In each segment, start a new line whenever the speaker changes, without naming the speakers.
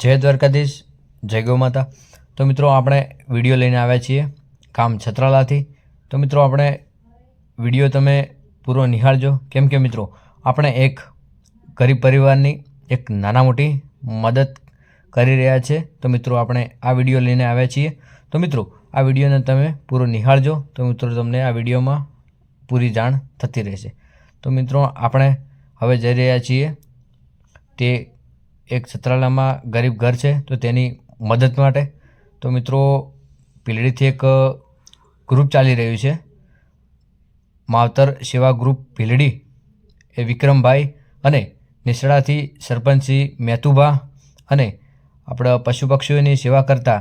જય દ્વારકાધીશ, જય ગૌ માતા। તો મિત્રો આપણે વિડીયો લઈને આવ્યા છીએ ગામ છત્રાલાથી। તો મિત્રો આપણે વિડીયો તમે પૂરો નિહાળજો, કેમ કે મિત્રો આપણે એક ગરીબ પરિવારની એક નાના મોટી મદદ કરી રહ્યા છે। તો મિત્રો આપણે આ વિડીયો લઈને આવ્યા છીએ। તો મિત્રો આ વિડીયોને તમે પૂરો નિહાળજો, તો મિત્રો તમને આ વિડીયોમાં પૂરી જાણ થતી રહેશે। તો મિત્રો આપણે હવે જઈ રહ્યા છીએ તે એક છત્રાલામાં ગરીબ ઘર છે, તો તેની મદદ માટે। તો મિત્રો ભીલડીથી એક ગ્રુપ ચાલી રહ્યું છે, માવતર સેવા ગ્રુપ ભીલડી, એ વિક્રમભાઈ અને નિસડાથી સરપંચશ્રી મેતુભા અને આપણા પશુ પક્ષીઓની સેવા કરતા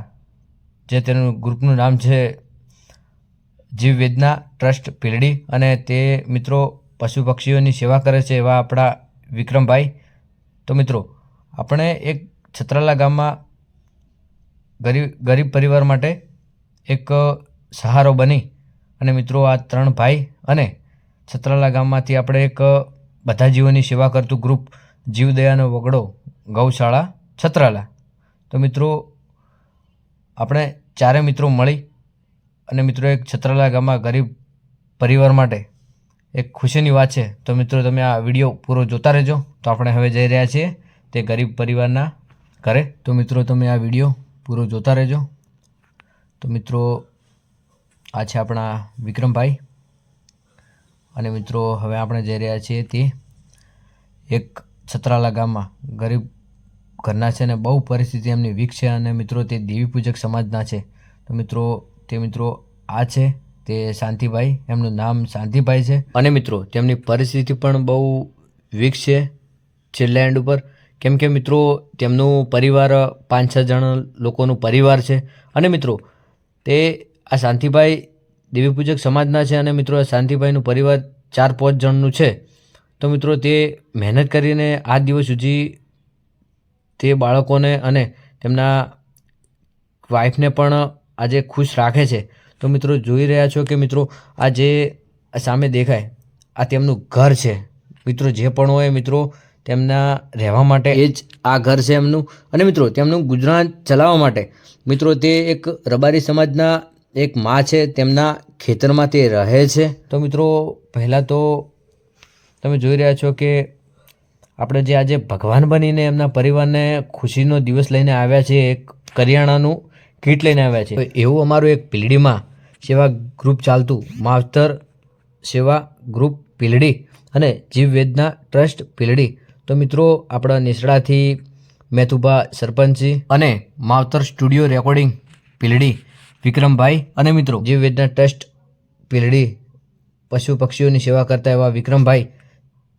જે તેનું ગ્રુપનું નામ છે જીવ વેદના ટ્રસ્ટ ભીલડી, અને તે મિત્રો પશુ પક્ષીઓની સેવા કરે છે એવા આપણા વિક્રમભાઈ। તો મિત્રો આપણે એક છત્રાલા ગામમાં ગરીબ પરિવાર માટે એક સહારો બની અને મિત્રો આ ત્રણ ભાઈ અને છત્રાલા ગામમાંથી આપણે એક બધા જીવોની સેવા કરતું ગ્રુપ જીવદયાનો વગડો ગૌશાળા છત્રાલા। તો મિત્રો આપણે ચારે મિત્રો મળી અને મિત્રો એક છત્રાલા ગામમાં ગરીબ પરિવાર માટે એક ખુશીની વાત છે। તો મિત્રો તમે આ વિડીયો પૂરો જોતા રહેજો। તો આપણે હવે જઈ રહ્યા છીએ તે ગરીબ પરિવારના ઘરે। તો મિત્રો તમે આ વિડીયો પૂરો જોતા રહેજો। તો મિત્રો આ છે આપણા વિક્રમભાઈ, અને મિત્રો હવે આપણે જઈ રહ્યા છીએ તે એક છત્રાલા ગામમાં ગરીબ ઘરના છે ને બહુ પરિસ્થિતિ એમની વીક છે, અને મિત્રો તે દેવી પૂજક સમાજના છે। તો મિત્રો આ છે તે શાંતિભાઈ, એમનું નામ શાંતિભાઈ છે, અને મિત્રો તેમની પરિસ્થિતિ પણ બહુ વીક છે છેલ્લા એન્ડ ઉપર, કેમ કે મિત્રો તેમનું પરિવાર 5-6 જણ લોકોનું પરિવાર છે। અને મિત્રો તે આ શાંતિભાઈ દેવી પૂજક સમાજના છે, અને મિત્રો આ શાંતિભાઈનું પરિવાર 4-5 જણનું છે। તો મિત્રો તે મહેનત કરીને આ દિવસ સુધી તે બાળકોને અને તેમના વાઈફને પણ આજે ખુશ રાખે છે। તો મિત્રો જોઈ રહ્યા છો કે મિત્રો આ જે સામે દેખાય આ તેમનું ઘર છે। મિત્રો જે પણ હોય મિત્રો તેમના રહેવા માટે એ જ આ ઘર છે એમનું, અને મિત્રો તેમનું ગુજરાન ચલાવવા માટે મિત્રો તે એક રબારી સમાજના એક માં છે, તેમના ખેતરમાં તે રહે છે। તો મિત્રો પહેલાં તો તમે જોઈ રહ્યા છો કે આપણે જે આજે ભગવાન બનીને એમના પરિવારને ખુશીનો દિવસ લઈને આવ્યા છે, એક કરિયાણાનું કીટ લઈને આવ્યા છે। એવું અમારું એક ભીલડીમાં સેવા ગ્રુપ ચાલતું માવતર સેવા ગ્રુપ ભીલડી અને જીવ વેદના ટ્રસ્ટ ભીલડી। તો મિત્રો આપણા નિસડાથી મેતુભા સરપંચજી અને માવતર સ્ટુડિયો રેકોર્ડિંગ ભીલડી વિક્રમભાઈ, અને મિત્રો જીવ વેદના ટ્રસ્ટ ભીલડી પશુ પક્ષીઓની સેવા કરતા એવા વિક્રમભાઈ,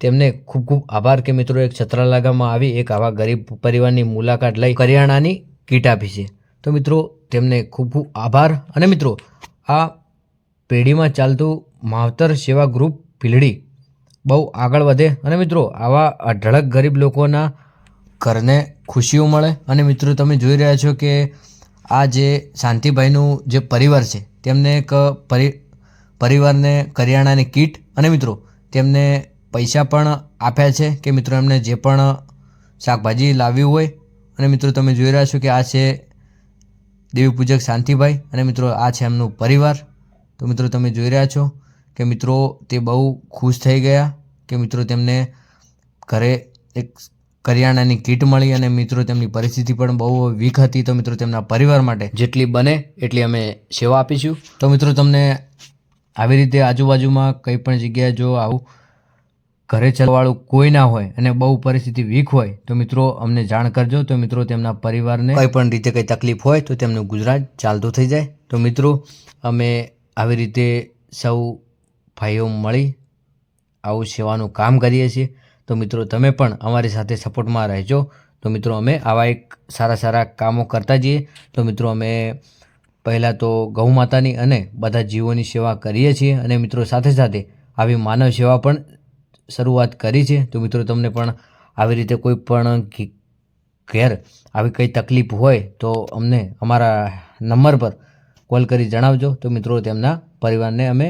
તેમને ખૂબ ખૂબ આભાર કે મિત્રો એક છત્રાલા ગામમાં આવી એક આવા ગરીબ પરિવારની મુલાકાત લઈ કરિયાણાની કીટ આપી છે। તો મિત્રો તેમને ખૂબ ખૂબ આભાર। અને મિત્રો આ પેઢીમાં ચાલતું માવતર સેવા ગ્રુપ ભીલડી બહુ આગળ વધે, અને મિત્રો આવા અઢળક ગરીબ લોકોના ઘરને ખુશીઓ મળે। અને મિત્રો તમે જોઈ રહ્યા છો કે આ જે શાંતિભાઈનું જે પરિવાર છે તેમને એક પરિવારને કરિયાણાની કીટ અને મિત્રો તેમને પૈસા પણ આપ્યા છે કે મિત્રો એમને જે પણ શાકભાજી લાવવી હોય। અને મિત્રો તમે જોઈ રહ્યા છો કે આ છે દેવી પૂજક શાંતિભાઈ, અને મિત્રો આ છે એમનું પરિવાર। તો મિત્રો તમે જોઈ રહ્યા છો કે મિત્રો તે બહુ ખુશ થઈ ગયા કે મિત્રો તેમને ઘરે એક કરિયાણાની કીટ મળી, અને મિત્રો તેમની પરિસ્થિતિ પણ બહુ વીક હતી। તો મિત્રો તેમના પરિવાર માટે જેટલી બને એટલી અમે સેવા આપીશું। તો મિત્રો તમને આવી રીતે આજુબાજુમાં કંઈ પણ જગ્યાએ જો આવું ઘરે ચલવાળું કોઈ ના હોય અને બહુ પરિસ્થિતિ વીક હોય તો મિત્રો અમને જાણ કરજો। તો મિત્રો તેમના પરિવારને કંઈ પણ રીતે કંઈ તકલીફ હોય તો તેમનું ગુજરાન ચાલતું થઈ જાય। તો મિત્રો અમે આવી રીતે સૌ ભાઈઓ મળી આવું સેવાનું કામ કરીએ છીએ। તો મિત્રો તમે પણ અમારી સાથે સપોર્ટમાં રહેજો। તો મિત્રો અમે આવા એક સારા કામો કરતા જઈએ। તો મિત્રો અમે પહેલાં તો ગૌ માતાની અને બધા જીવોની સેવા કરીએ છીએ, અને મિત્રો સાથે સાથે આવી માનવ સેવા પણ શરૂઆત કરી છે। તો મિત્રો તમને પણ આવી રીતે કોઈ પણ ઘેર આવી કંઈ તકલીફ હોય તો અમને અમારા નંબર પર કોલ કરી જણાવજો। તો મિત્રો તેમના પરિવારને અમે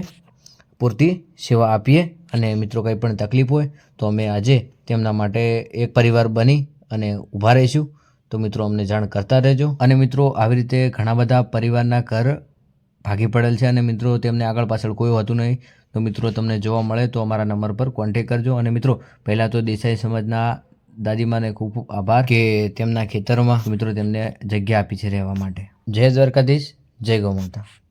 પૂરતી સેવા આપીએ, અને મિત્રો કંઈ પણ તકલીફ હોય તો અમે આજે તેમના માટે એક પરિવાર બની અને ઊભા રહીશું। તો મિત્રો અમને જાણ કરતા રહેજો. અને મિત્રો આવી રીતે ઘણા બધા પરિવારના ઘર ભાગી પડેલ છે અને મિત્રો તેમને આગળ પાછળ કોઈ હોતું નહીં. તો મિત્રો તમને જોવા મળે તો અમારા નંબર પર કોન્ટેક કરજો. અને મિત્રો પહેલાં તો દેસાઈ સમાજના દાદીમાને ખૂબ ખૂબ આભાર કે તેમના ખેતરમાં મિત્રો તેમને જગ્યા આપી છે રહેવા માટે. જય દ્વારકાધીશ, જય ગૌ માતા.